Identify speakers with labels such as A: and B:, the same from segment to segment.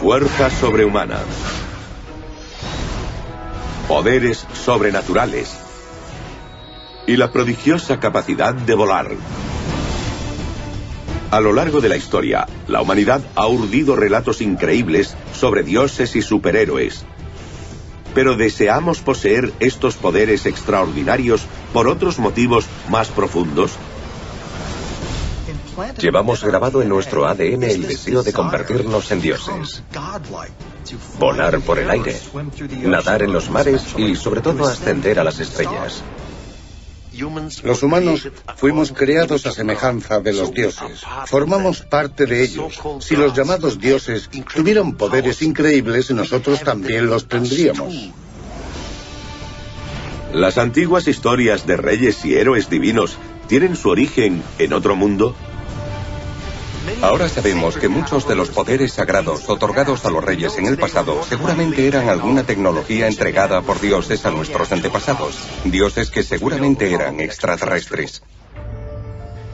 A: Fuerza sobrehumana. Poderes sobrenaturales. Y la prodigiosa capacidad de volar. A lo largo de la historia, la humanidad ha urdido relatos increíbles sobre dioses y superhéroes. Pero ¿deseamos poseer estos poderes extraordinarios por otros motivos más profundos?
B: Llevamos grabado en nuestro ADN el deseo de convertirnos en dioses. Volar por el aire, nadar en los mares y, sobre todo, ascender a las estrellas.
C: Los humanos fuimos creados a semejanza de los dioses. Formamos parte de ellos. Si los llamados dioses tuvieran poderes increíbles, nosotros también los tendríamos.
A: ¿Las antiguas historias de reyes y héroes divinos tienen su origen en otro mundo?
B: Ahora sabemos que muchos de los poderes sagrados otorgados a los reyes en el pasado seguramente eran alguna tecnología entregada por dioses a nuestros antepasados. Dioses que seguramente eran extraterrestres.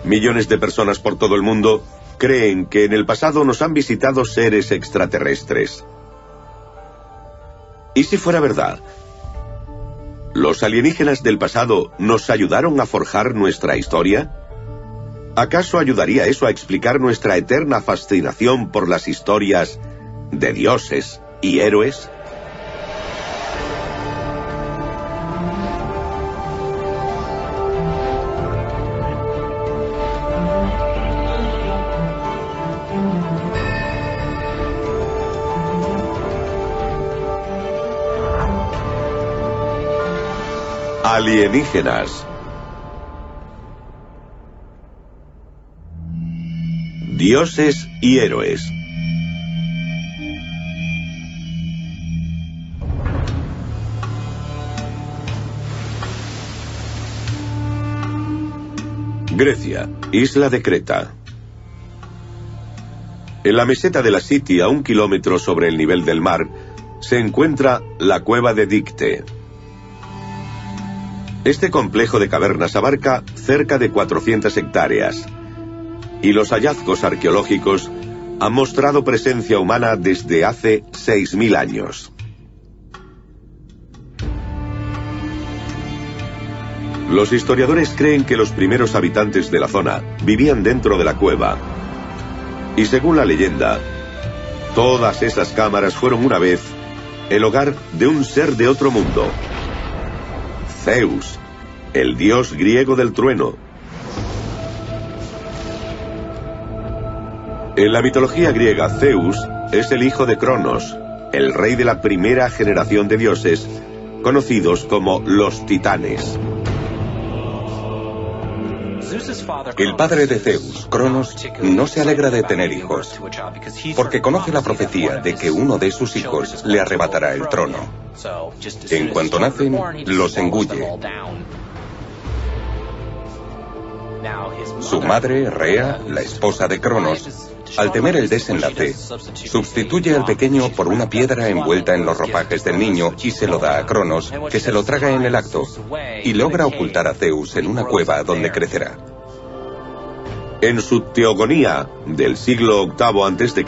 A: Millones de personas por todo el mundo creen que en el pasado nos han visitado seres extraterrestres. ¿Y si fuera verdad? ¿Los alienígenas del pasado nos ayudaron a forjar nuestra historia? ¿Acaso ayudaría eso a explicar nuestra eterna fascinación por las historias de dioses y héroes? Alienígenas. Dioses y héroes. Grecia, isla de Creta. En la meseta de la Siti, a 1 kilómetro sobre el nivel del mar, se encuentra la cueva de Dicte. Este complejo de cavernas abarca cerca de 400 hectáreas. Y los hallazgos arqueológicos han mostrado presencia humana desde hace 6.000 años. Los historiadores creen que los primeros habitantes de la zona vivían dentro de la cueva. Y según la leyenda, todas esas cámaras fueron una vez el hogar de un ser de otro mundo. Zeus, el dios griego del trueno. En la mitología griega, Zeus es el hijo de Cronos, el rey de la primera generación de dioses, conocidos como los titanes.
B: El padre de Zeus, Cronos, no se alegra de tener hijos, porque conoce la profecía de que uno de sus hijos le arrebatará el trono. En cuanto nacen, los engulle. Su madre, Rea, la esposa de Cronos, al temer el desenlace, sustituye al pequeño por una piedra envuelta en los ropajes del niño y se lo da a Cronos, que se lo traga en el acto, y logra ocultar a Zeus en una cueva donde crecerá.
A: En su Teogonía del siglo VIII a.C.,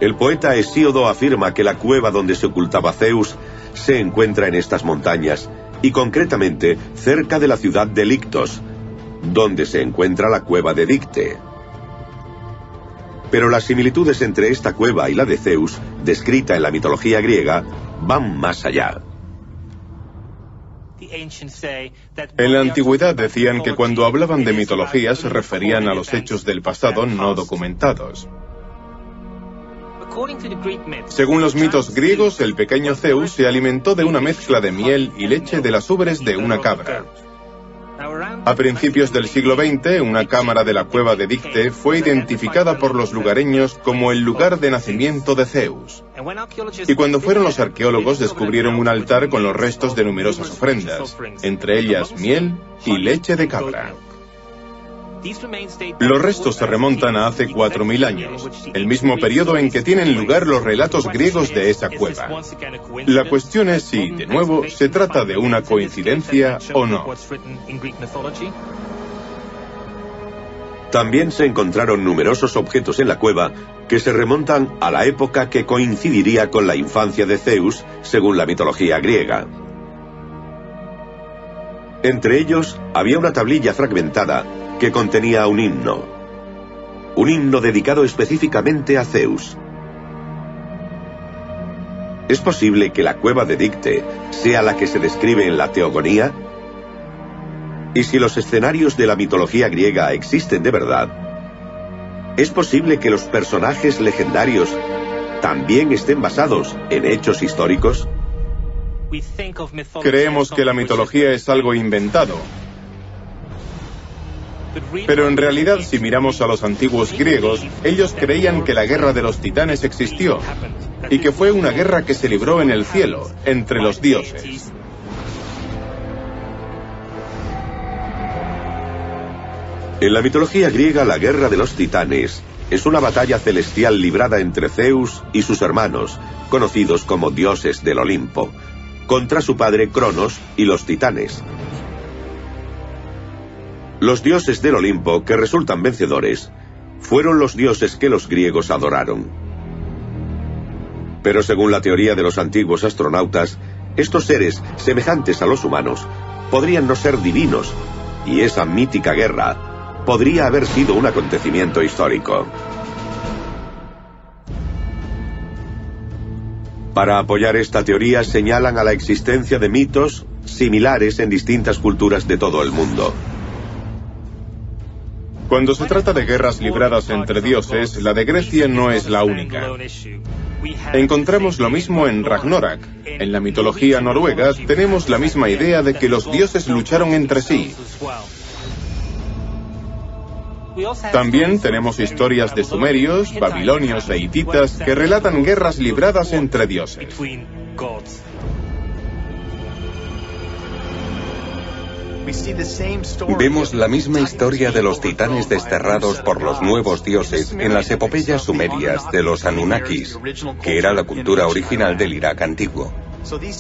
A: el poeta Hesíodo afirma que la cueva donde se ocultaba Zeus se encuentra en estas montañas, y concretamente cerca de la ciudad de Lictos, donde se encuentra la cueva de Dicte. Pero las similitudes entre esta cueva y la de Zeus, descrita en la mitología griega, van más allá.
D: En la antigüedad decían que cuando hablaban de mitología se referían a los hechos del pasado no documentados. Según los mitos griegos, el pequeño Zeus se alimentó de una mezcla de miel y leche de las ubres de una cabra. A principios del siglo XX, una cámara de la cueva de Dicte fue identificada por los lugareños como el lugar de nacimiento de Zeus. Y cuando fueron los arqueólogos, descubrieron un altar con los restos de numerosas ofrendas, entre ellas miel y leche de cabra. Los restos se remontan a hace 4.000 años, el mismo periodo en que tienen lugar los relatos griegos de esa cueva. La cuestión es si, de nuevo, se trata de una coincidencia o no.
A: También se encontraron numerosos objetos en la cueva que se remontan a la época que coincidiría con la infancia de Zeus, según la mitología griega. Entre ellos había una tablilla fragmentada que contenía un himno dedicado específicamente a Zeus. ¿Es posible que la cueva de Dicte sea la que se describe en la Teogonía? Y si los escenarios de la mitología griega existen de verdad, ¿es posible que los personajes legendarios también estén basados en hechos históricos?
D: Creemos que la mitología es algo inventado. Pero en realidad, si miramos a los antiguos griegos, ellos creían que la guerra de los titanes existió, y que fue una guerra que se libró en el cielo, entre los dioses.
A: En la mitología griega, la guerra de los titanes es una batalla celestial librada entre Zeus y sus hermanos, conocidos como dioses del Olimpo, contra su padre Cronos y los titanes. Los dioses del Olimpo, que resultan vencedores, fueron los dioses que los griegos adoraron. Pero según la teoría de los antiguos astronautas, estos seres, semejantes a los humanos, podrían no ser divinos, y esa mítica guerra podría haber sido un acontecimiento histórico. Para apoyar esta teoría señalan a la existencia de mitos similares en distintas culturas de todo el mundo.
D: Cuando se trata de guerras libradas entre dioses, la de Grecia no es la única. Encontramos lo mismo en Ragnarok. En la mitología noruega tenemos la misma idea de que los dioses lucharon entre sí. También tenemos historias de sumerios, babilonios e hititas que relatan guerras libradas entre dioses.
B: Vemos la misma historia de los titanes desterrados por los nuevos dioses en las epopeyas sumerias de los Anunnakis, que era la cultura original del Irak antiguo.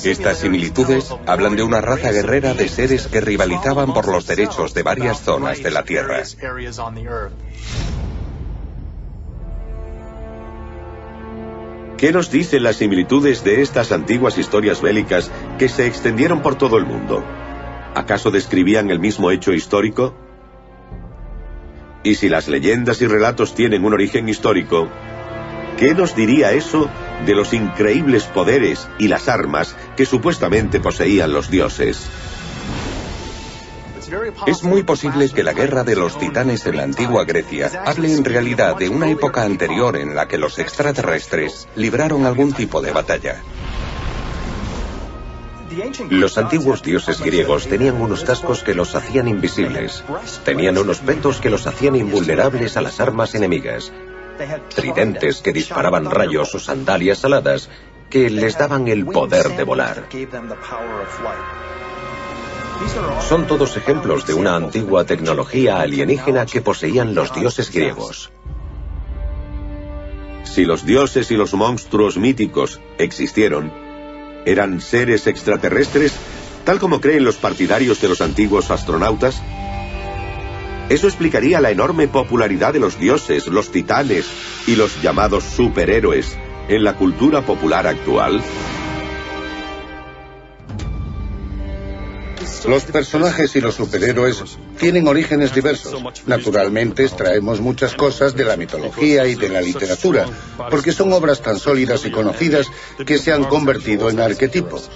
B: Estas similitudes hablan de una raza guerrera de seres que rivalizaban por los derechos de varias zonas de la Tierra.
A: ¿Qué nos dicen las similitudes de estas antiguas historias bélicas que se extendieron por todo el mundo? ¿Acaso describían el mismo hecho histórico? Y si las leyendas y relatos tienen un origen histórico, ¿qué nos diría eso de los increíbles poderes y las armas que supuestamente poseían los dioses?
B: Es muy posible que la guerra de los titanes en la antigua Grecia hable en realidad de una época anterior en la que los extraterrestres libraron algún tipo de batalla.
E: Los antiguos dioses griegos tenían unos cascos que los hacían invisibles. Tenían unos petos que los hacían invulnerables a las armas enemigas. Tridentes que disparaban rayos o sandalias aladas que les daban el poder de volar. Son todos ejemplos de una antigua tecnología alienígena que poseían los dioses griegos.
A: Si los dioses y los monstruos míticos existieron, ¿eran seres extraterrestres, tal como creen los partidarios de los antiguos astronautas? Eso explicaría la enorme popularidad de los dioses, los titanes y los llamados superhéroes en la cultura popular actual.
C: Los personajes y los superhéroes tienen orígenes diversos. Naturalmente extraemos muchas cosas de la mitología y de la literatura, porque son obras tan sólidas y conocidas que se han convertido en arquetipos.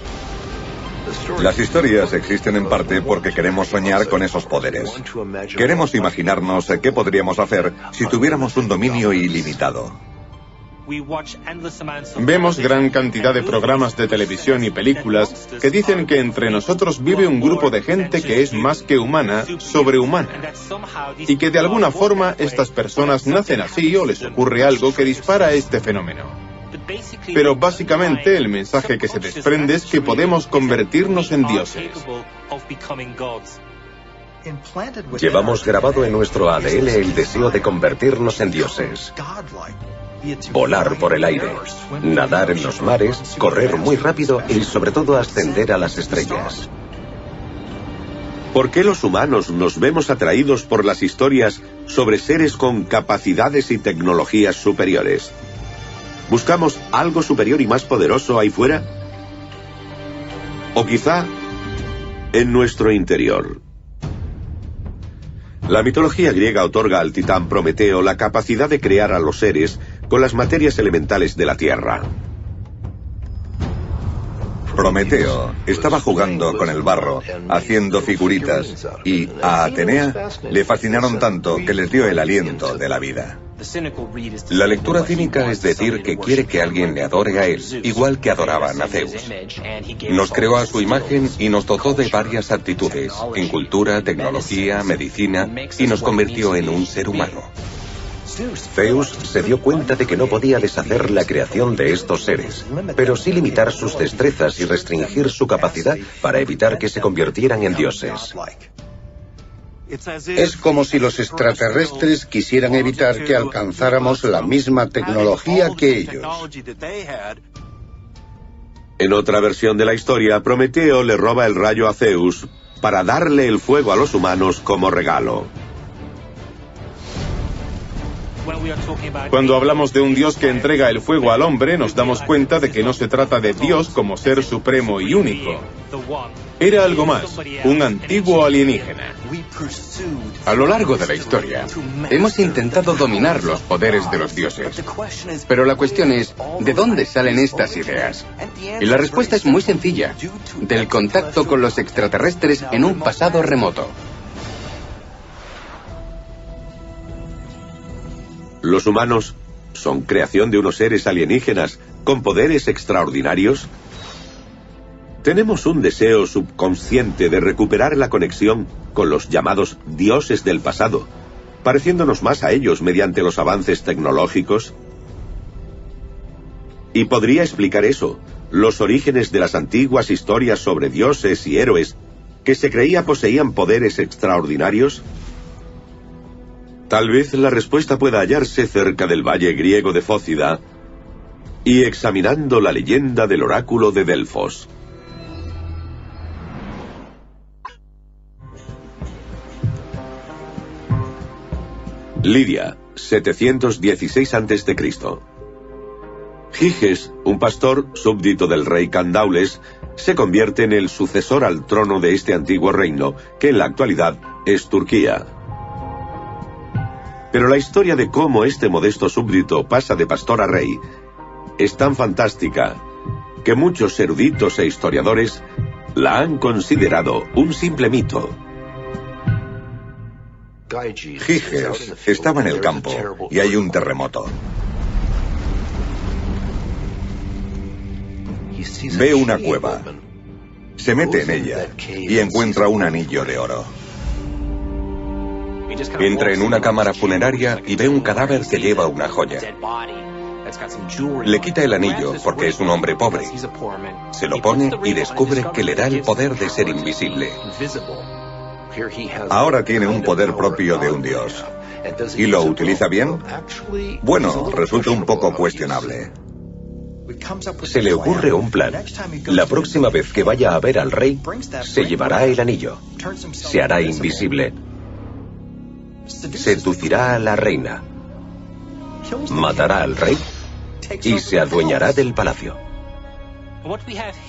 F: Las historias existen en parte porque queremos soñar con esos poderes. Queremos imaginarnos qué podríamos hacer si tuviéramos un dominio ilimitado.
D: Vemos gran cantidad de programas de televisión y películas que dicen que entre nosotros vive un grupo de gente que es más que humana, sobrehumana, y que de alguna forma estas personas nacen así o les ocurre algo que dispara este fenómeno. Pero básicamente el mensaje que se desprende es que podemos convertirnos en dioses.
E: Llevamos grabado en nuestro ADN el deseo de convertirnos en dioses. Volar por el aire, nadar en los mares, correr muy rápido y sobre todo ascender a las estrellas.
A: ¿Por qué los humanos nos vemos atraídos por las historias sobre seres con capacidades y tecnologías superiores? ¿Buscamos algo superior y más poderoso ahí fuera? ¿O quizá en nuestro interior? La mitología griega otorga al titán Prometeo la capacidad de crear a los seres con las materias elementales de la tierra.
F: Prometeo estaba jugando con el barro, haciendo figuritas, y a Atenea le fascinaron tanto que les dio el aliento de la vida.
B: La lectura cínica es decir que quiere que alguien le adore a él, igual que adoraban a Zeus. Nos creó a su imagen y nos dotó de varias aptitudes, en cultura, tecnología, medicina, y nos convirtió en un ser humano.
E: Zeus se dio cuenta de que no podía deshacer la creación de estos seres, pero sí limitar sus destrezas y restringir su capacidad para evitar que se convirtieran en dioses.
C: Es como si los extraterrestres quisieran evitar que alcanzáramos la misma tecnología que ellos.
A: En otra versión de la historia, Prometeo le roba el rayo a Zeus para darle el fuego a los humanos como regalo.
D: Cuando hablamos de un Dios que entrega el fuego al hombre, nos damos cuenta de que no se trata de Dios como ser supremo y único. Era algo más, un antiguo alienígena.
G: A lo largo de la historia, hemos intentado dominar los poderes de los dioses. Pero la cuestión es, ¿de dónde salen estas ideas? Y la respuesta es muy sencilla, del contacto con los extraterrestres en un pasado remoto.
A: ¿Los humanos son creación de unos seres alienígenas con poderes extraordinarios? ¿Tenemos un deseo subconsciente de recuperar la conexión con los llamados dioses del pasado, pareciéndonos más a ellos mediante los avances tecnológicos? ¿Y podría explicar eso, los orígenes de las antiguas historias sobre dioses y héroes que se creía poseían poderes extraordinarios? Tal vez la respuesta pueda hallarse cerca del valle griego de Fócida y examinando la leyenda del oráculo de Delfos. Lidia, 716 a.C. Giges, un pastor súbdito del rey Candaules, se convierte en el sucesor al trono de este antiguo reino, que en la actualidad es Turquía. Pero la historia de cómo este modesto súbdito pasa de pastor a rey es tan fantástica que muchos eruditos e historiadores la han considerado un simple mito.
F: Giges estaba en el campo y hay un terremoto. Ve una cueva, se mete en ella y encuentra un anillo de oro.
B: Entra en una cámara funeraria y ve un cadáver que lleva una joya. Le quita el anillo porque es un hombre pobre. Se lo pone y descubre que le da el poder de ser invisible.
F: Ahora tiene un poder propio de un dios. ¿Y lo utiliza bien? Bueno, resulta un poco cuestionable.
E: Se le ocurre un plan. La próxima vez que vaya a ver al rey, se llevará el anillo. Se hará invisible. Seducirá a la reina. Matará al rey y se adueñará del palacio.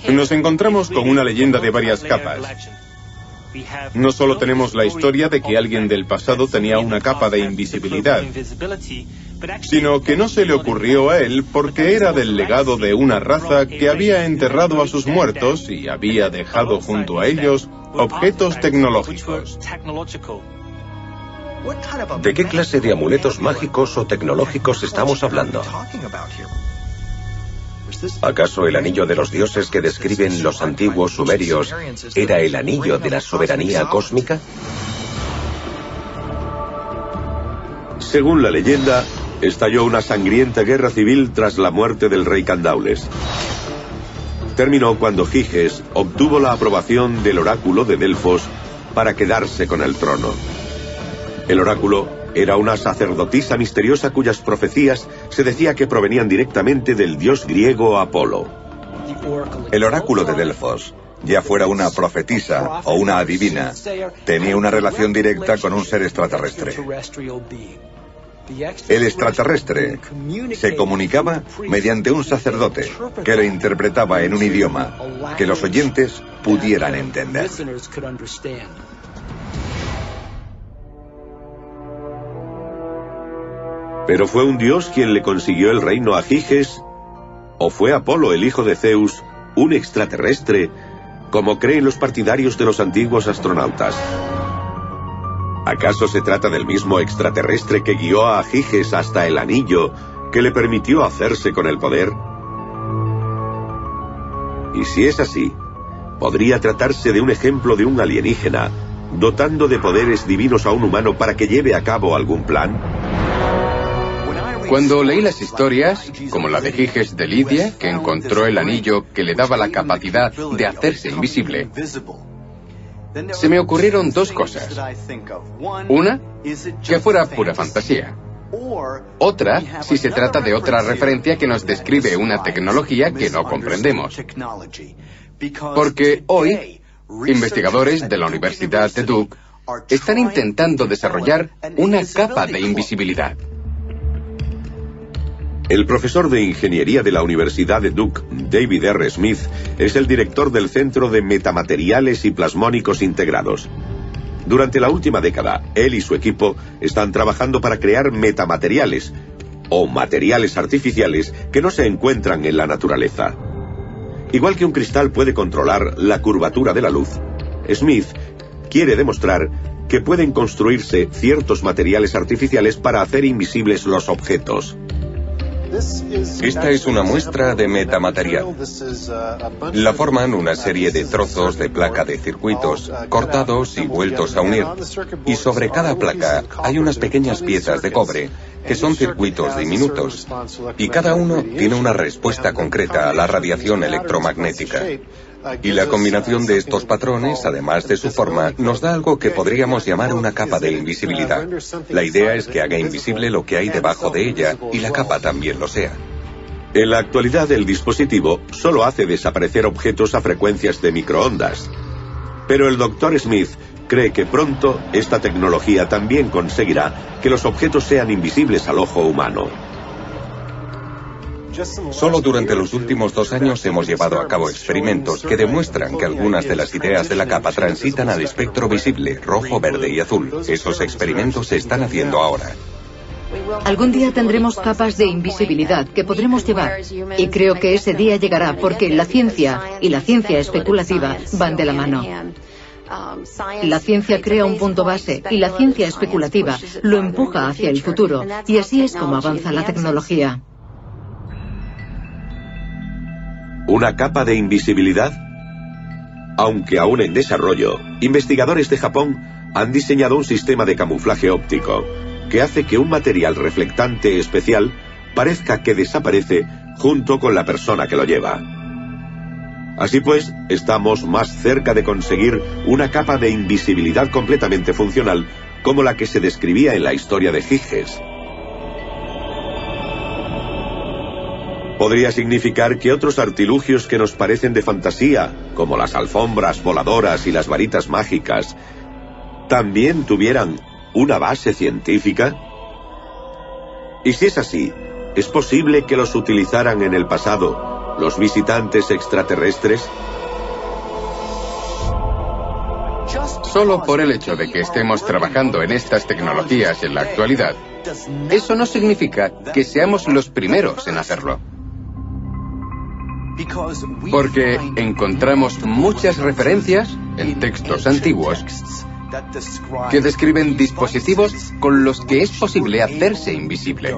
D: Nos encontramos con una leyenda de varias capas. No solo tenemos la historia de que alguien del pasado tenía una capa de invisibilidad, sino que no se le ocurrió a él porque era del legado de una raza que había enterrado a sus muertos y había dejado junto a ellos objetos tecnológicos.
E: ¿De qué clase de amuletos mágicos o tecnológicos estamos hablando? ¿Acaso el anillo de los dioses que describen los antiguos sumerios era el anillo de la soberanía cósmica?
A: Según la leyenda, estalló una sangrienta guerra civil tras la muerte del rey Candaules. Terminó cuando Giges obtuvo la aprobación del oráculo de Delfos para quedarse con el trono. El oráculo era una sacerdotisa misteriosa cuyas profecías se decía que provenían directamente del dios griego Apolo.
F: El oráculo de Delfos ya fuera una profetisa o una adivina, tenía una relación directa con un ser extraterrestre. El extraterrestre se comunicaba mediante un sacerdote que lo interpretaba en un idioma que los oyentes pudieran entender.
A: ¿Pero fue un dios quien le consiguió el reino a Giges? ¿O fue Apolo, el hijo de Zeus, un extraterrestre, como creen los partidarios de los antiguos astronautas? ¿Acaso se trata del mismo extraterrestre que guió a Giges hasta el anillo que le permitió hacerse con el poder? Y si es así, ¿podría tratarse de un ejemplo de un alienígena dotando de poderes divinos a un humano para que lleve a cabo algún plan?
G: Cuando leí las historias, como la de Giges de Lidia, que encontró el anillo que le daba la capacidad de hacerse invisible, se me ocurrieron dos cosas. Una, que fuera pura fantasía. Otra, si se trata de otra referencia que nos describe una tecnología que no comprendemos. Porque hoy, investigadores de la Universidad de Duke están intentando desarrollar una capa de invisibilidad.
A: El profesor de ingeniería de la Universidad de Duke, David R. Smith, es el director del Centro de Metamateriales y Plasmónicos Integrados. Durante la última década, él y su equipo están trabajando para crear metamateriales, o materiales artificiales que no se encuentran en la naturaleza. Igual que un cristal puede controlar la curvatura de la luz, Smith quiere demostrar que pueden construirse ciertos materiales artificiales para hacer invisibles los objetos.
B: Esta es una muestra de metamaterial. La forman una serie de trozos de placa de circuitos, cortados y vueltos a unir. Y sobre cada placa hay unas pequeñas piezas de cobre, que son circuitos diminutos. Y cada uno tiene una respuesta concreta a la radiación electromagnética. Y la combinación de estos patrones, además de su forma, nos da algo que podríamos llamar una capa de invisibilidad. La idea es que haga invisible lo que hay debajo de ella y la capa también lo sea.
A: En la actualidad, el dispositivo solo hace desaparecer objetos a frecuencias de microondas. Pero el Dr. Smith cree que pronto esta tecnología también conseguirá que los objetos sean invisibles al ojo humano.
B: Solo durante los últimos 2 años hemos llevado a cabo experimentos que demuestran que algunas de las ideas de la capa transitan al espectro visible, rojo, verde y azul. Esos experimentos se están haciendo ahora.
H: Algún día tendremos capas de invisibilidad que podremos llevar. Y creo que ese día llegará porque la ciencia y la ciencia especulativa van de la mano. La ciencia crea un punto base y la ciencia especulativa lo empuja hacia el futuro. Y así es como avanza la tecnología.
A: ¿Una capa de invisibilidad? Aunque aún en desarrollo, investigadores de Japón han diseñado un sistema de camuflaje óptico que hace que un material reflectante especial parezca que desaparece junto con la persona que lo lleva. Así pues, estamos más cerca de conseguir una capa de invisibilidad completamente funcional como la que se describía en la historia de Giges. Podría significar que otros artilugios que nos parecen de fantasía, como las alfombras voladoras y las varitas mágicas, también tuvieran una base científica. Y si es así, ¿es posible que los utilizaran en el pasado los visitantes extraterrestres?
G: Solo por el hecho de que estemos trabajando en estas tecnologías en la actualidad, eso no significa que seamos los primeros en hacerlo. Porque encontramos muchas referencias en textos antiguos que describen dispositivos con los que es posible hacerse invisible.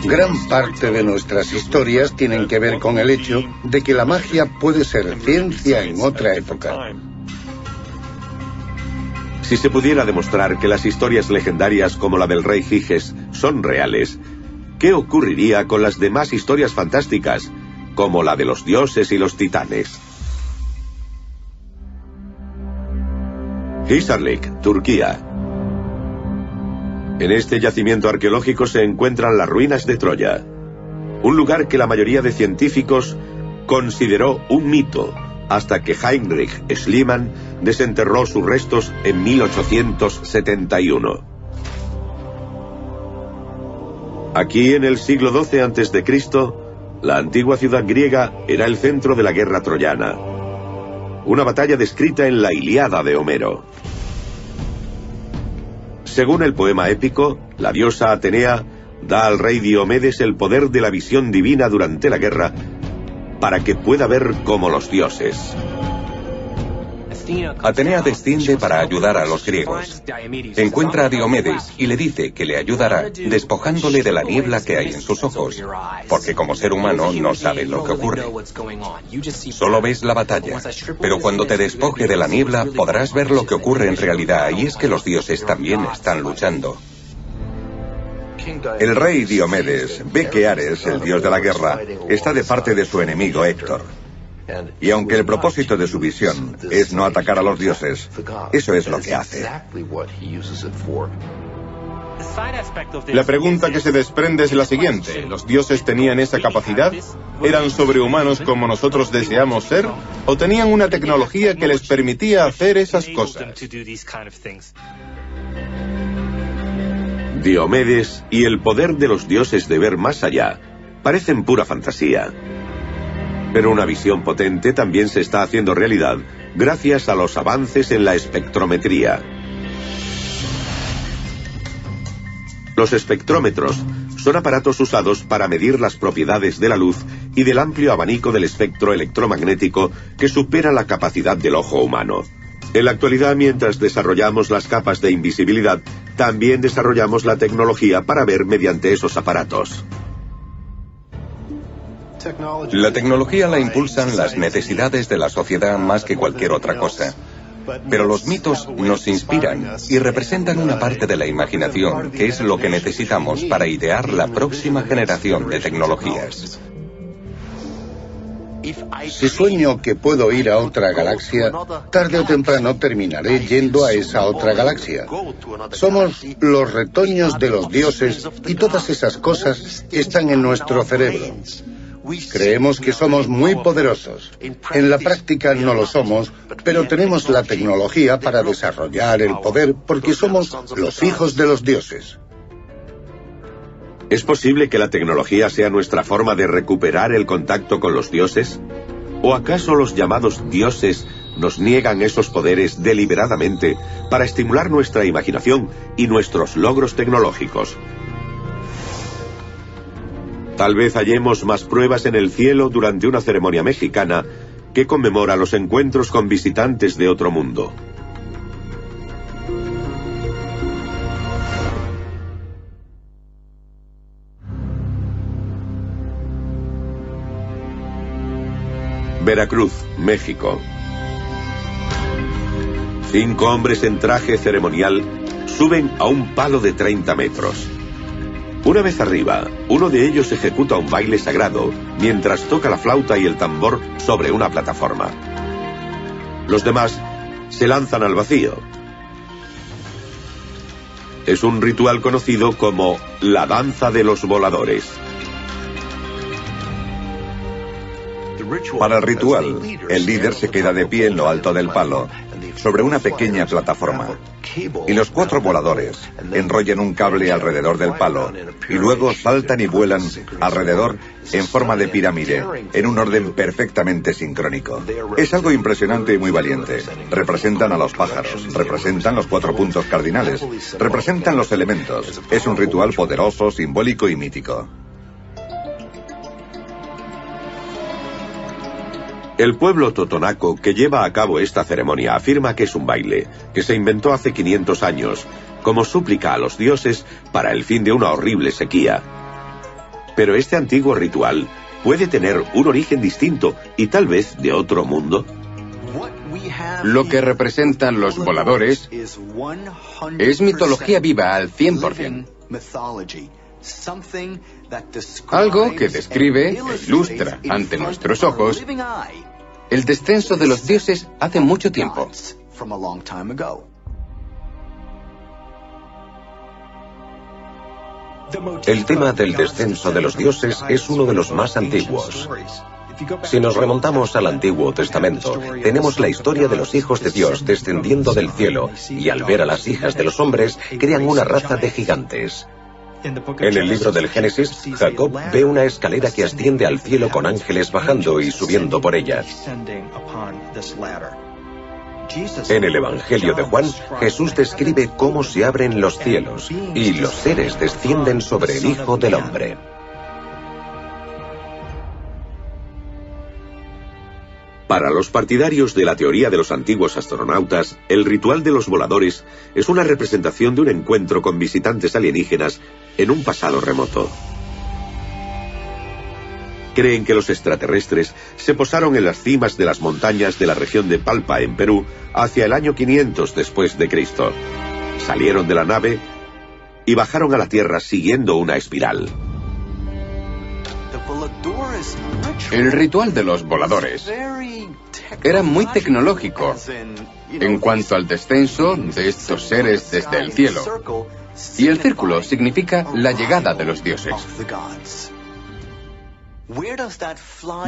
C: Gran parte de nuestras historias tienen que ver con el hecho de que la magia puede ser ciencia en otra época.
A: Si se pudiera demostrar que las historias legendarias como la del rey Giges son reales, ¿qué ocurriría con las demás historias fantásticas, como la de los dioses y los titanes? Hisarlik, Turquía. En este yacimiento arqueológico se encuentran las ruinas de Troya, un lugar que la mayoría de científicos consideró un mito, hasta que Heinrich Schliemann desenterró sus restos en 1871. Aquí, en el siglo XII a.C., la antigua ciudad griega era el centro de la guerra troyana. Una batalla descrita en la Ilíada de Homero. Según el poema épico, la diosa Atenea da al rey Diomedes el poder de la visión divina durante la guerra para que pueda ver como los dioses.
B: Atenea desciende para ayudar a los griegos. Encuentra a Diomedes y le dice que le ayudará despojándole de la niebla que hay en sus ojos, porque como ser humano no sabe lo que ocurre. Solo ves la batalla, pero cuando te despoje de la niebla podrás ver lo que ocurre en realidad, y es que los dioses también están luchando.
F: El rey Diomedes ve que Ares, el dios de la guerra, está de parte de su enemigo Héctor. Y aunque el propósito de su visión es no atacar a los dioses, eso es lo que hace.
D: La pregunta que se desprende es la siguiente: ¿los dioses tenían esa capacidad? ¿Eran sobrehumanos como nosotros deseamos ser? ¿O tenían una tecnología que les permitía hacer esas cosas?
A: Diomedes y el poder de los dioses de ver más allá parecen pura fantasía. Pero una visión potente también se está haciendo realidad gracias a los avances en la espectrometría. Los espectrómetros son aparatos usados para medir las propiedades de la luz y del amplio abanico del espectro electromagnético que supera la capacidad del ojo humano. En la actualidad, mientras desarrollamos las capas de invisibilidad, también desarrollamos la tecnología para ver mediante esos aparatos.
B: La tecnología la impulsan las necesidades de la sociedad más que cualquier otra cosa. Pero los mitos nos inspiran y representan una parte de la imaginación, que es lo que necesitamos para idear la próxima generación de tecnologías.
C: Si sueño que puedo ir a otra galaxia, tarde o temprano terminaré yendo a esa otra galaxia. Somos los retoños de los dioses y todas esas cosas están en nuestro cerebro. Creemos que somos muy poderosos. En la práctica no lo somos, pero tenemos la tecnología para desarrollar el poder porque somos los hijos de los dioses.
A: ¿Es posible que la tecnología sea nuestra forma de recuperar el contacto con los dioses? ¿O acaso los llamados dioses nos niegan esos poderes deliberadamente para estimular nuestra imaginación y nuestros logros tecnológicos? Tal vez hallemos más pruebas en el cielo durante una ceremonia mexicana que conmemora los encuentros con visitantes de otro mundo. Veracruz, México. 5 hombres en traje ceremonial suben a un palo de 30 metros. Una vez arriba, uno de ellos ejecuta un baile sagrado mientras toca la flauta y el tambor sobre una plataforma. Los demás se lanzan al vacío. Es un ritual conocido como la danza de los voladores.
F: Para el ritual, el líder se queda de pie en lo alto del palo, sobre una pequeña plataforma, y los 4 voladores enrollan un cable alrededor del palo y luego saltan y vuelan alrededor en forma de pirámide, en un orden perfectamente sincrónico. Es algo impresionante y muy valiente. Representan a los pájaros, representan los 4 puntos cardinales, representan los elementos. Es un ritual poderoso, simbólico y mítico.
A: El pueblo totonaco que lleva a cabo esta ceremonia afirma que es un baile que se inventó hace 500 años como súplica a los dioses para el fin de una horrible sequía. Pero este antiguo ritual puede tener un origen distinto y tal vez de otro mundo.
G: Lo que representan los voladores es mitología viva al 100%. Algo que describe e ilustra ante nuestros ojos el descenso de los dioses hace mucho tiempo.
E: El tema del descenso de los dioses es uno de los más antiguos. Si nos remontamos al Antiguo Testamento, tenemos la historia de los hijos de Dios descendiendo del cielo y al ver a las hijas de los hombres, crean una raza de gigantes. En el libro del Génesis, Jacob ve una escalera que asciende al cielo con ángeles bajando y subiendo por ella. En el Evangelio de Juan, Jesús describe cómo se abren los cielos y los seres descienden sobre el Hijo del Hombre.
A: Para los partidarios de la teoría de los antiguos astronautas, el ritual de los voladores es una representación de un encuentro con visitantes alienígenas en un pasado remoto. Creen que los extraterrestres se posaron en las cimas de las montañas de la región de Palpa, en Perú, hacia el año 500 después de Cristo. Salieron de la nave y bajaron a la Tierra siguiendo una espiral.
G: El ritual de los voladores era muy tecnológico en cuanto al descenso de estos seres desde el cielo. Y el círculo significa la llegada de los dioses.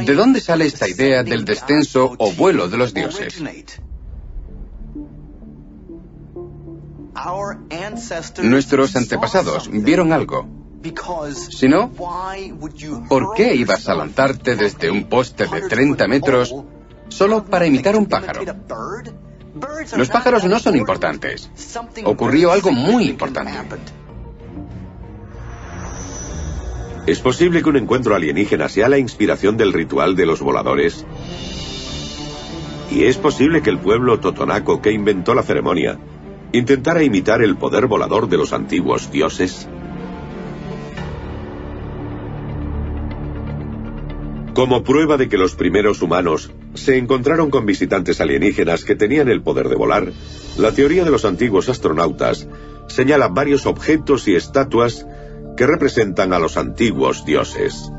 G: ¿De dónde sale esta idea del descenso o vuelo de los dioses? Nuestros antepasados vieron algo. Si no, ¿por qué ibas a lanzarte desde un poste de 30 metros solo para imitar un pájaro? Los pájaros no son importantes. Ocurrió algo muy importante.
A: ¿Es posible que un encuentro alienígena sea la inspiración del ritual de los voladores? ¿Y es posible que el pueblo totonaco que inventó la ceremonia intentara imitar el poder volador de los antiguos dioses? Como prueba de que los primeros humanos se encontraron con visitantes alienígenas que tenían el poder de volar, la teoría de los antiguos astronautas señala varios objetos y estatuas que representan a los antiguos dioses.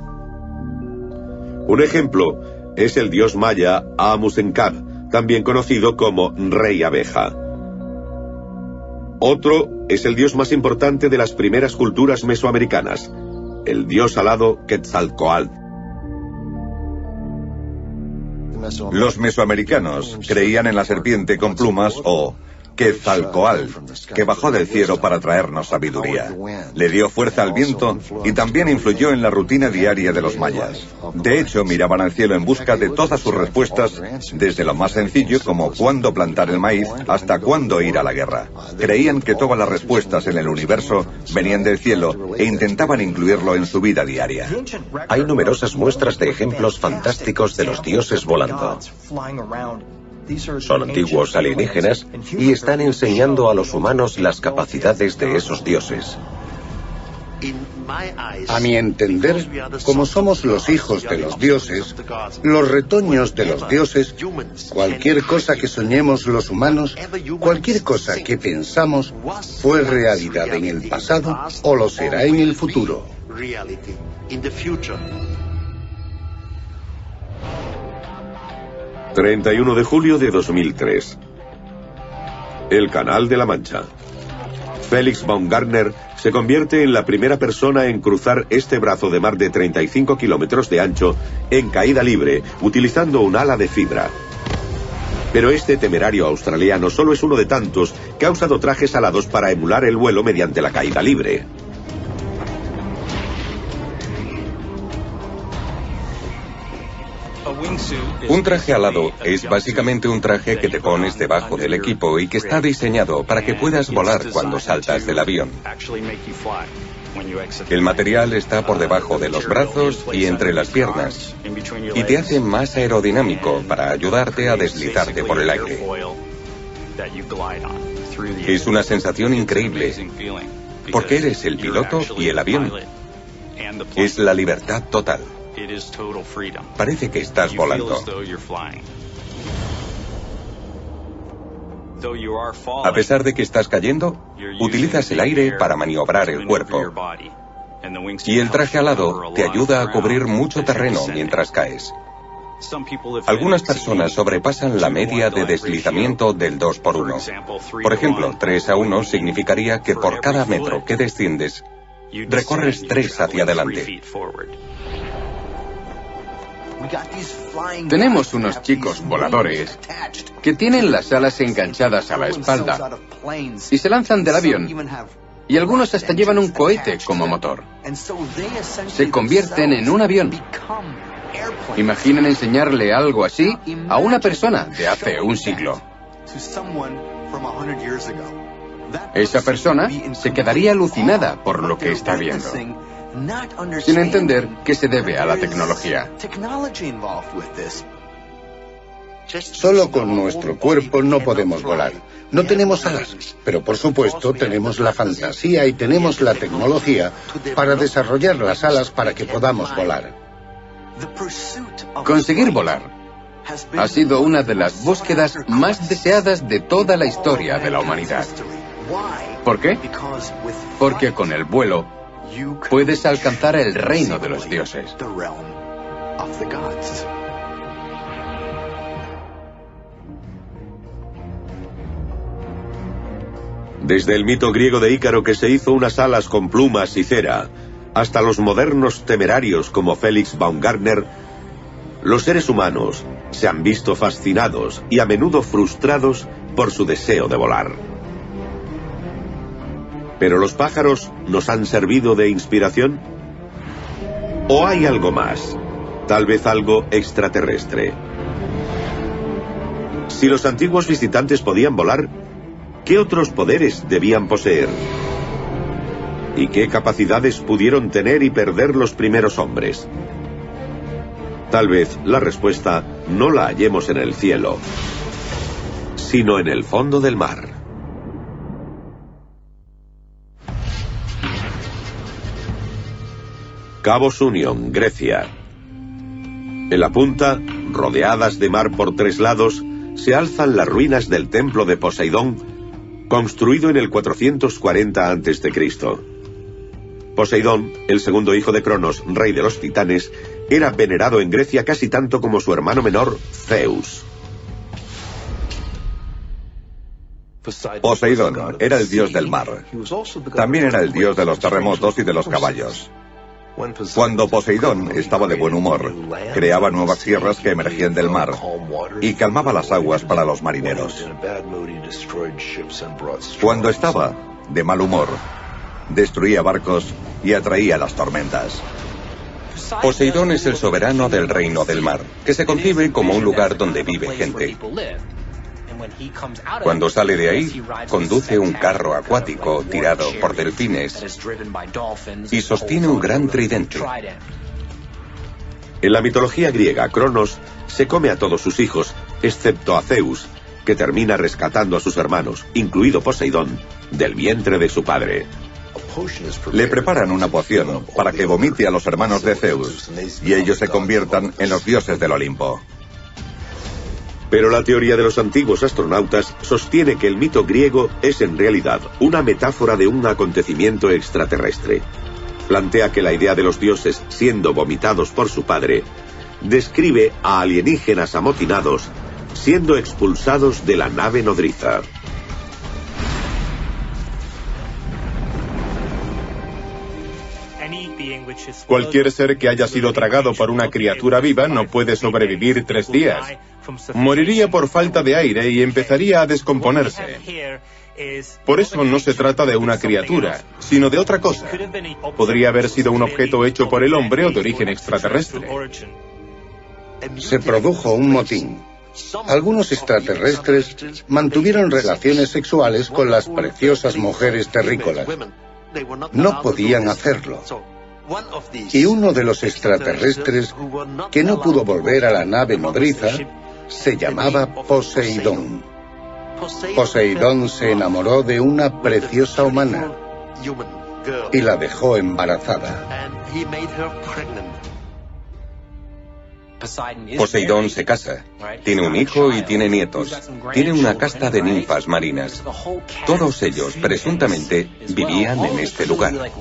A: Un ejemplo es el dios maya Amusencab, también conocido como Rey Abeja. Otro es el dios más importante de las primeras culturas mesoamericanas, el dios alado Quetzalcóatl.
F: Los mesoamericanos creían en la serpiente con plumas o Quetzalcóatl, que bajó del cielo para traernos sabiduría. Le dio fuerza al viento y también influyó en la rutina diaria de los mayas. De hecho, miraban al cielo en busca de todas sus respuestas, desde lo más sencillo como cuándo plantar el maíz hasta cuándo ir a la guerra. Creían que todas las respuestas en el universo venían del cielo e intentaban incluirlo en su vida diaria.
E: Hay numerosas muestras de ejemplos fantásticos de los dioses volando. Son antiguos alienígenas y están enseñando a los humanos las capacidades de esos dioses.
C: A mi entender, como somos los hijos de los dioses, los retoños de los dioses, cualquier cosa que soñemos los humanos, cualquier cosa que pensamos, fue realidad en el pasado o lo será en el futuro.
A: 31 de julio de 2003. El Canal de la Mancha. Felix Baumgartner se convierte en la primera persona en cruzar este brazo de mar de 35 kilómetros de ancho en caída libre, utilizando un ala de fibra. Pero este temerario australiano solo es uno de tantos que ha usado trajes alados para emular el vuelo mediante la caída libre.
B: Un traje alado es básicamente un traje que te pones debajo del equipo y que está diseñado para que puedas volar cuando saltas del avión. El material está por debajo de los brazos y entre las piernas y te hace más aerodinámico para ayudarte a deslizarte por el aire. Es una sensación increíble porque eres el piloto y el avión. Es la libertad total. Parece que estás volando. A pesar de que estás cayendo, utilizas el aire para maniobrar el cuerpo. Y el traje alado te ayuda a cubrir mucho terreno mientras caes. Algunas personas sobrepasan la media de deslizamiento del 2×1. Por ejemplo, 3:1 significaría que por cada metro que desciendes, recorres 3 hacia adelante.
G: Tenemos unos chicos voladores que tienen las alas enganchadas a la espalda y se lanzan del avión, y algunos hasta llevan un cohete como motor. Se convierten en un avión. Imaginen enseñarle algo así a una persona de hace un siglo. Esa persona se quedaría alucinada por lo que está viendo, sin entender que se debe a la tecnología.
C: Solo con nuestro cuerpo no podemos volar. No tenemos alas, pero por supuesto tenemos la fantasía y tenemos la tecnología para desarrollar las alas para que podamos volar.
G: Conseguir volar ha sido una de las búsquedas más deseadas de toda la historia de la humanidad. ¿Por qué? Porque con el vuelo puedes alcanzar el reino de los dioses.
A: Desde el mito griego de Ícaro, que se hizo unas alas con plumas y cera, hasta los modernos temerarios como Felix Baumgartner, los seres humanos se han visto fascinados y a menudo frustrados por su deseo de volar. ¿Pero los pájaros nos han servido de inspiración? ¿O hay algo más? Tal vez algo extraterrestre. Si los antiguos visitantes podían volar, ¿qué otros poderes debían poseer? ¿Y qué capacidades pudieron tener y perder los primeros hombres? Tal vez la respuesta no la hallemos en el cielo, sino en el fondo del mar. Cabos Union, Grecia. En la punta, rodeadas de mar por tres lados, se alzan las ruinas del templo de Poseidón, construido en el 440 a.C. Poseidón, el segundo hijo de Cronos, rey de los titanes, era venerado en Grecia casi tanto como su hermano menor, Zeus.
F: Poseidón era el dios del mar. También era el dios de los terremotos y de los caballos. Cuando Poseidón estaba de buen humor, creaba nuevas tierras que emergían del mar y calmaba las aguas para los marineros. Cuando estaba de mal humor, destruía barcos y atraía las tormentas.
B: Poseidón es el soberano del reino del mar, que se concibe como un lugar donde vive gente. Cuando sale de ahí, conduce un carro acuático tirado por delfines y sostiene un gran tridente.
A: En la mitología griega, Cronos se come a todos sus hijos, excepto a Zeus, que termina rescatando a sus hermanos, incluido Poseidón, del vientre de su padre.
F: Le preparan una poción para que vomite a los hermanos de Zeus y ellos se conviertan en los dioses del Olimpo.
A: Pero la teoría de los antiguos astronautas sostiene que el mito griego es en realidad una metáfora de un acontecimiento extraterrestre. Plantea que la idea de los dioses siendo vomitados por su padre describe a alienígenas amotinados siendo expulsados de la nave nodriza.
D: Cualquier ser que haya sido tragado por una criatura viva no puede sobrevivir 3 días. Moriría por falta de aire y empezaría a descomponerse. Por eso no se trata de una criatura, sino de otra cosa. Podría haber sido un objeto hecho por el hombre o de origen extraterrestre.
C: Se produjo un motín. Algunos extraterrestres mantuvieron relaciones sexuales con las preciosas mujeres terrícolas. No podían hacerlo. Y uno de los extraterrestres que no pudo volver a la nave nodriza se llamaba Poseidón. Poseidón se enamoró de una preciosa humana y la dejó embarazada.
B: Poseidón se casa, tiene un hijo y tiene nietos. Tiene una casta de ninfas marinas. Todos ellos, presuntamente, vivían en este lugar.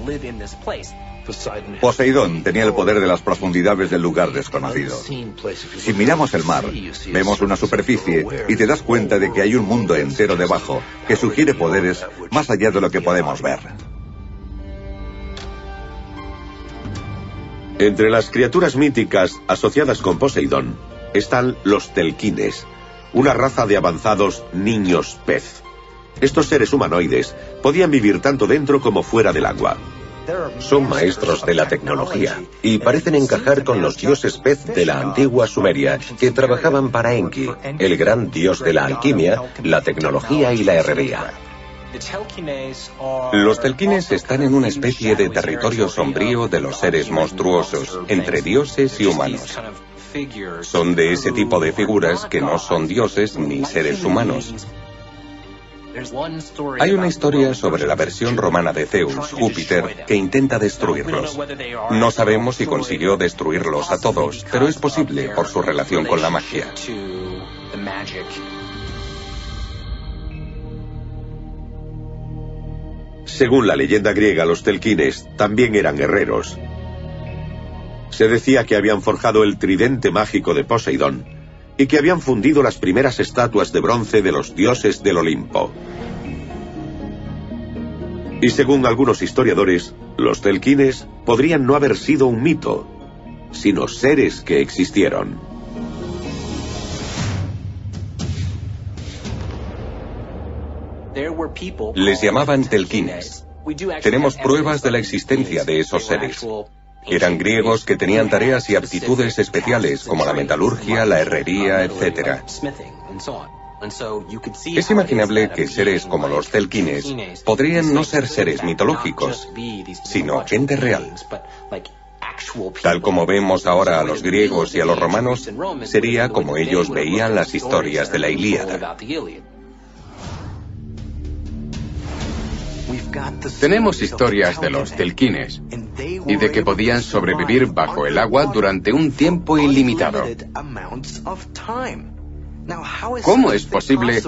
F: Poseidón tenía el poder de las profundidades del lugar desconocido. Si miramos el mar, vemos una superficie y te das cuenta de que hay un mundo entero debajo que sugiere poderes más allá de lo que podemos ver.
A: Entre las criaturas míticas asociadas con Poseidón están los telquines, una raza de avanzados niños pez. Estos seres humanoides podían vivir tanto dentro como fuera del agua.
E: Son maestros de la tecnología y parecen encajar con los dioses pez de la antigua Sumeria que trabajaban para Enki, el gran dios de la alquimia, la tecnología y la herrería.
B: Los telquines están en una especie de territorio sombrío de los seres monstruosos, entre dioses y humanos. Son de ese tipo de figuras que no son dioses ni seres humanos. Hay una historia sobre la versión romana de Zeus, Júpiter, que intenta destruirlos. No sabemos si consiguió destruirlos a todos, pero es posible por su relación con la magia.
A: Según la leyenda griega, los telquines también eran guerreros. Se decía que habían forjado el tridente mágico de Poseidón y que habían fundido las primeras estatuas de bronce de los dioses del Olimpo. Y según algunos historiadores, los telquines podrían no haber sido un mito, sino seres que existieron.
B: Les llamaban telquines. Tenemos pruebas de la existencia de esos seres. Eran griegos que tenían tareas y aptitudes especiales como la metalurgia, la herrería, etc. Es imaginable que seres como los telquines podrían no ser seres mitológicos, sino gente real. Tal como vemos ahora a los griegos y a los romanos, sería como ellos veían las historias de la Ilíada.
G: Tenemos historias de los telquines y de que podían sobrevivir bajo el agua durante un tiempo ilimitado. ¿Cómo es posible,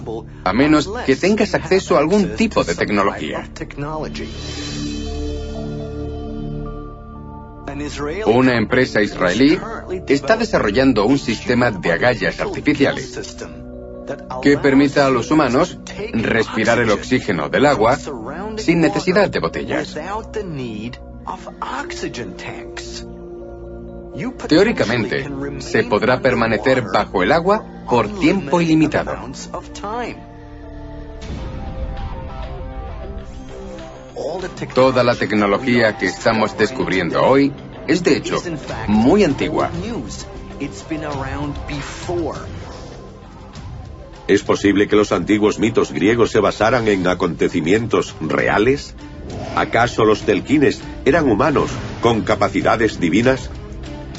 G: a menos que tengas acceso a algún tipo de tecnología? Una empresa israelí está desarrollando un sistema de agallas artificiales que permita a los humanos respirar el oxígeno del agua sin necesidad de botellas. Teóricamente, se podrá permanecer bajo el agua por tiempo ilimitado. Toda la tecnología que estamos descubriendo hoy es, de hecho, muy antigua.
A: ¿Es posible que los antiguos mitos griegos se basaran en acontecimientos reales? ¿Acaso los telquines eran humanos con capacidades divinas?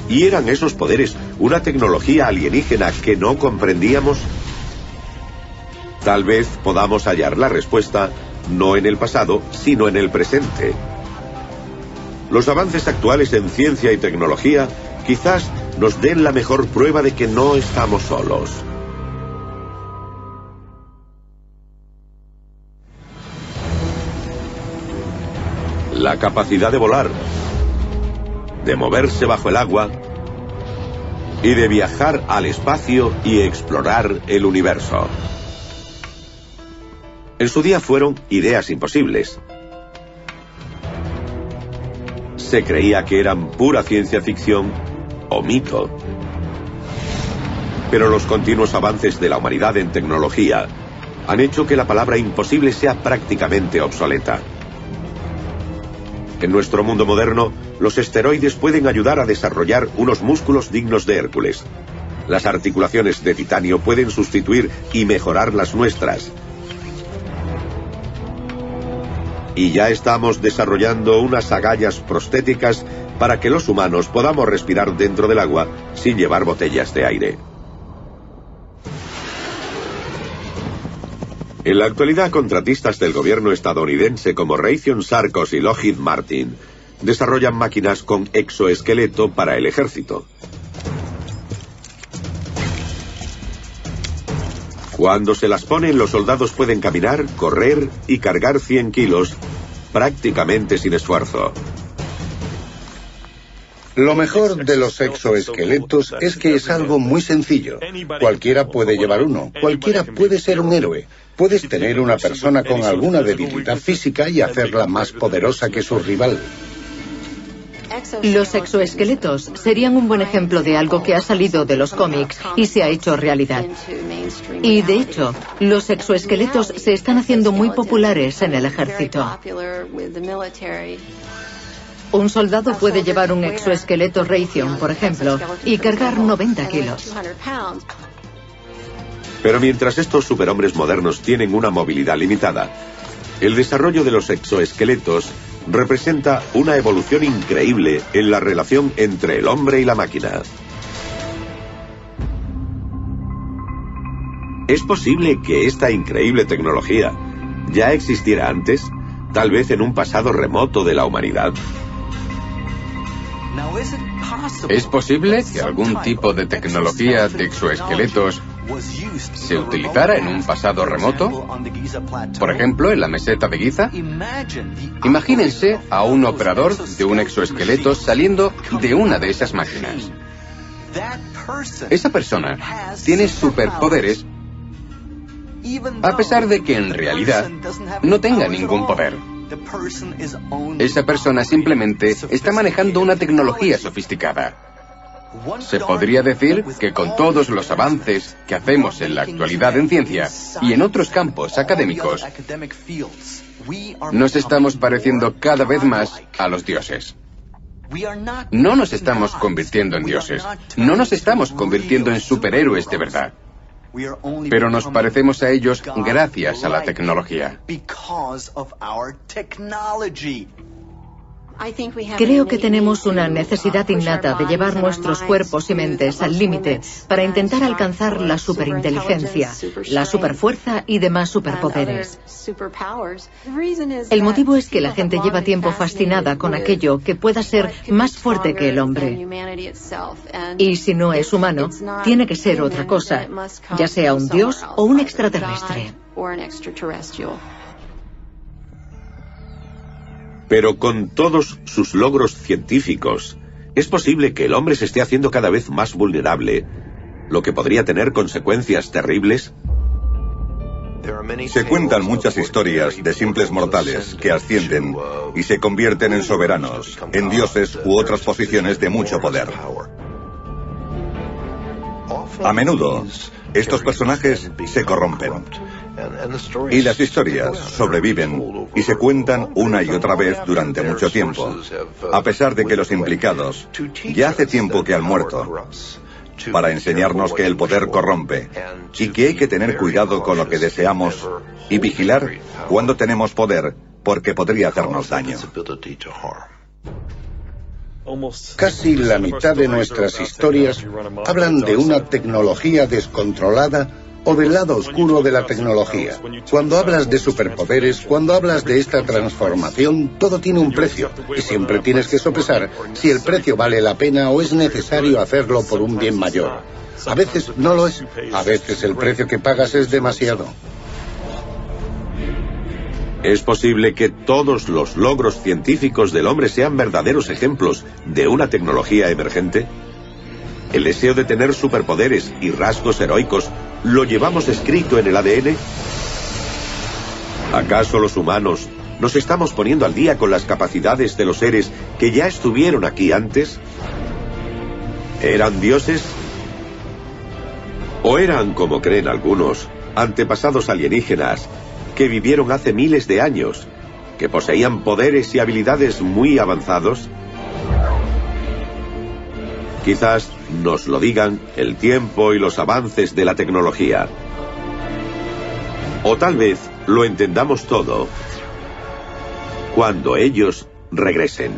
A: ¿Y eran esos poderes una tecnología alienígena que no comprendíamos? Tal vez podamos hallar la respuesta no en el pasado, sino en el presente. Los avances actuales en ciencia y tecnología quizás nos den la mejor prueba de que no estamos solos. La capacidad de volar, de moverse bajo el agua y de viajar al espacio y explorar el universo. En su día fueron ideas imposibles. Se creía que eran pura ciencia ficción o mito. Pero los continuos avances de la humanidad en tecnología han hecho que la palabra imposible sea prácticamente obsoleta. En nuestro mundo moderno, los esteroides pueden ayudar a desarrollar unos músculos dignos de Hércules. Las articulaciones de titanio pueden sustituir y mejorar las nuestras. Y ya estamos desarrollando unas agallas prostéticas para que los humanos podamos respirar dentro del agua sin llevar botellas de aire. En la actualidad, contratistas del gobierno estadounidense como Raytheon Sarcos y Lockheed Martin desarrollan máquinas con exoesqueleto para el ejército. Cuando se las ponen, los soldados pueden caminar, correr y cargar 100 kilos prácticamente sin esfuerzo.
C: Lo mejor de los exoesqueletos es que es algo muy sencillo. Cualquiera puede llevar uno, cualquiera puede ser un héroe. Puedes tener una persona con alguna debilidad física y hacerla más poderosa que su rival.
H: Los exoesqueletos serían un buen ejemplo de algo que ha salido de los cómics y se ha hecho realidad. Y de hecho, los exoesqueletos se están haciendo muy populares en el ejército. Un soldado puede llevar un exoesqueleto Raytheon, por ejemplo, y cargar 90 kilos.
A: Pero mientras estos superhombres modernos tienen una movilidad limitada, el desarrollo de los exoesqueletos representa una evolución increíble en la relación entre el hombre y la máquina. ¿Es posible que esta increíble tecnología ya existiera antes, tal vez en un pasado remoto de la humanidad?
G: ¿Es posible que algún tipo de tecnología de exoesqueletos se utilizara en un pasado remoto? Por ejemplo, en la meseta de Giza. Imagínense a un operador de un exoesqueleto saliendo de una de esas máquinas. Esa persona tiene superpoderes a pesar de que en realidad no tenga ningún poder. Esa persona simplemente está manejando una tecnología sofisticada. Se podría decir que con todos los avances que hacemos en la actualidad en ciencia y en otros campos académicos, nos estamos pareciendo cada vez más a los dioses. No nos estamos convirtiendo en dioses, no nos estamos convirtiendo en superhéroes de verdad. Pero nos parecemos a ellos gracias a la tecnología.
H: Creo que tenemos una necesidad innata de llevar nuestros cuerpos y mentes al límite para intentar alcanzar la superinteligencia, la superfuerza y demás superpoderes. El motivo es que la gente lleva tiempo fascinada con aquello que pueda ser más fuerte que el hombre. Y si no es humano, tiene que ser otra cosa, ya sea un dios o un extraterrestre.
A: Pero con todos sus logros científicos, es posible que el hombre se esté haciendo cada vez más vulnerable, lo que podría tener consecuencias terribles.
F: Se cuentan muchas historias de simples mortales que ascienden y se convierten en soberanos, en dioses u otras posiciones de mucho poder. A menudo, estos personajes se corrompen. Y las historias sobreviven y se cuentan una y otra vez durante mucho tiempo, a pesar de que los implicados ya hace tiempo que han muerto, para enseñarnos que el poder corrompe y que hay que tener cuidado con lo que deseamos y vigilar cuando tenemos poder, porque podría hacernos daño.
C: Casi la mitad de nuestras historias hablan de una tecnología descontrolada o del lado oscuro de la tecnología. Cuando hablas de superpoderes, cuando hablas de esta transformación, todo tiene un precio, y siempre tienes que sopesar si el precio vale la pena o es necesario hacerlo por un bien mayor. A veces no lo es, a veces el precio que pagas es demasiado.
A: ¿Es posible que todos los logros científicos del hombre sean verdaderos ejemplos de una tecnología emergente? ¿El deseo de tener superpoderes y rasgos heroicos lo llevamos escrito en el ADN? ¿Acaso los humanos nos estamos poniendo al día con las capacidades de los seres que ya estuvieron aquí antes? ¿Eran dioses? ¿O eran, como creen algunos, antepasados alienígenas que vivieron hace miles de años, que poseían poderes y habilidades muy avanzados? Quizás nos lo digan el tiempo y los avances de la tecnología. O tal vez lo entendamos todo cuando ellos regresen.